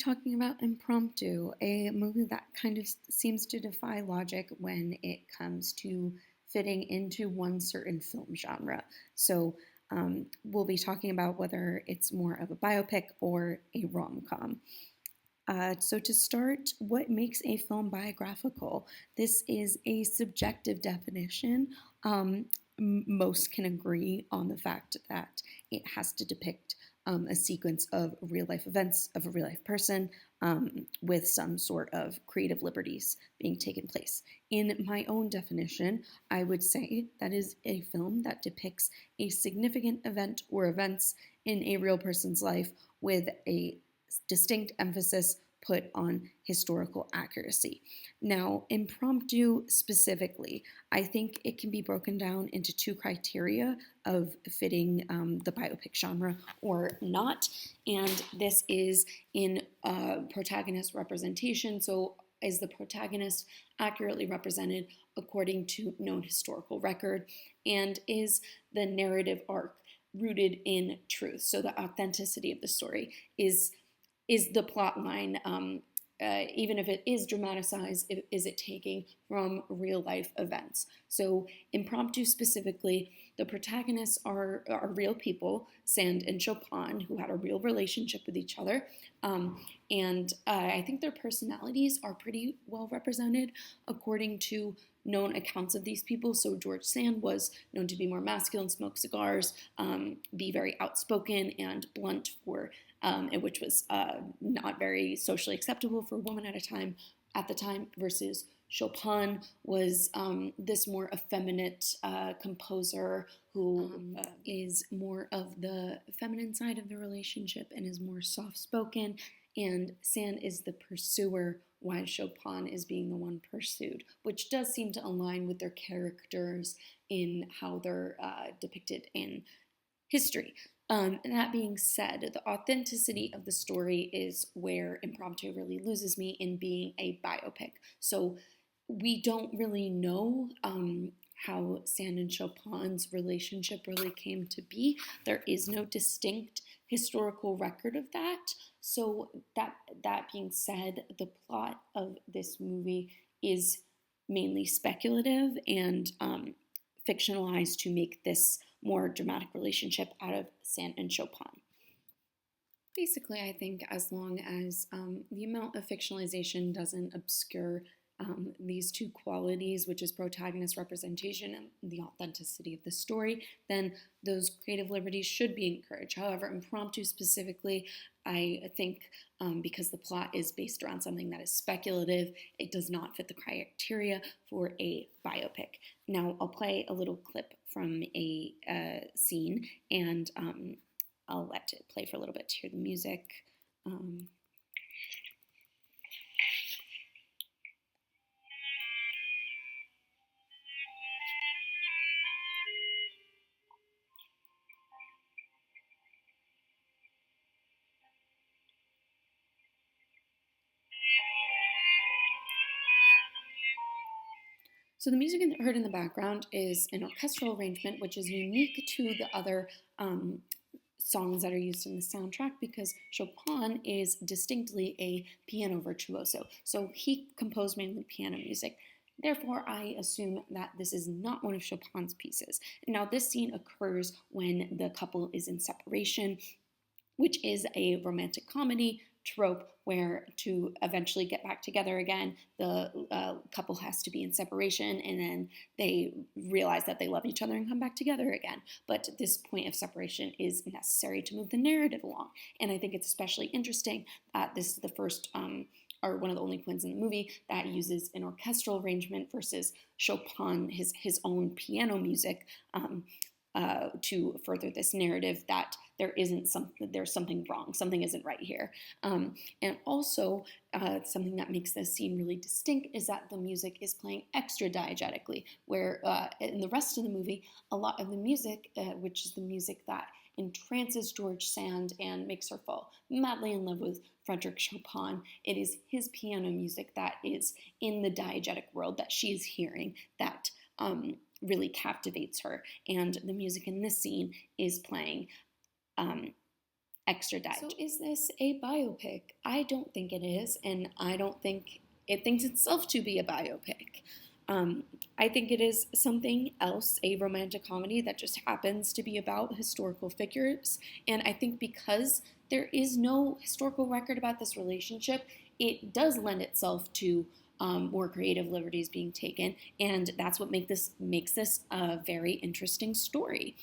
talking about Impromptu, a movie that kind of seems to defy logic when it comes to fitting into one certain film genre. So, we'll be talking about whether it's more of a biopic or a rom com. So, to start, what makes a film biographical? This is a subjective definition. Most can agree on the fact that it has to depict a sequence of real life events of a real life person with some sort of creative liberties being taken place. In my own definition, I would say that is a film that depicts a significant event or events in a real person's life with a distinct emphasis put on historical accuracy. Now, Impromptu specifically, I think it can be broken down into two criteria of fitting the biopic genre or not. And this is in protagonist representation. So, is the protagonist accurately represented according to known historical record? And is the narrative arc rooted in truth? So, the authenticity of the story is the plot line, even if it is dramatized, is it taking from real life events? So, Impromptu specifically, the protagonists are real people, Sand and Chopin, who had a real relationship with each other. And I think their personalities are pretty well represented according to known accounts of these people. So George Sand was known to be more masculine, smoke cigars, be very outspoken and blunt which was not very socially acceptable for a woman at the time, versus Chopin was this more effeminate composer who is more of the feminine side of the relationship and is more soft-spoken, and Sand is the pursuer while Chopin is being the one pursued, which does seem to align with their characters in how they're depicted in history. That being said, the authenticity of the story is where Impromptu really loses me in being a biopic. So we don't really know how Sand and Chopin's relationship really came to be. There is no distinct historical record of that. So that being said, the plot of this movie is mainly speculative and fictionalized to make this more dramatic relationship out of Sand and Chopin. Basically, I think as long as the amount of fictionalization doesn't obscure these two qualities, which is protagonist representation and the authenticity of the story, then those creative liberties should be encouraged. However, Impromptu specifically, I think because the plot is based around something that is speculative, it does not fit the criteria for a biopic. Now, I'll play a little clip from a scene, and I'll let it play for a little bit to hear the music. So the music heard in the background is an orchestral arrangement, which is unique to the other songs that are used in the soundtrack because Chopin is distinctly a piano virtuoso. So he composed mainly piano music. Therefore, I assume that this is not one of Chopin's pieces. Now, this scene occurs when the couple is in separation, which is a romantic comedy trope where to eventually get back together again, the couple has to be in separation and then they realize that they love each other and come back together again. But this point of separation is necessary to move the narrative along. And I think it's especially interesting that this is the first or one of the only points in the movie that uses an orchestral arrangement versus Chopin, his own piano music, to further this narrative that there's something wrong, something isn't right here. And also, something that makes this scene really distinct is that the music is playing extra diegetically, where in the rest of the movie, a lot of the music, which is the music that entrances George Sand and makes her fall madly in love with Frederick Chopin, it is his piano music that is in the diegetic world that she is hearing that really captivates her. And the music in this scene is playing extradite. So is this a biopic? I don't think it is, and I don't think it thinks itself to be a biopic. I think it is something else, a romantic comedy that just happens to be about historical figures. And I think because there is no historical record about this relationship, it does lend itself to more creative liberties being taken, and that's what makes this a very interesting story.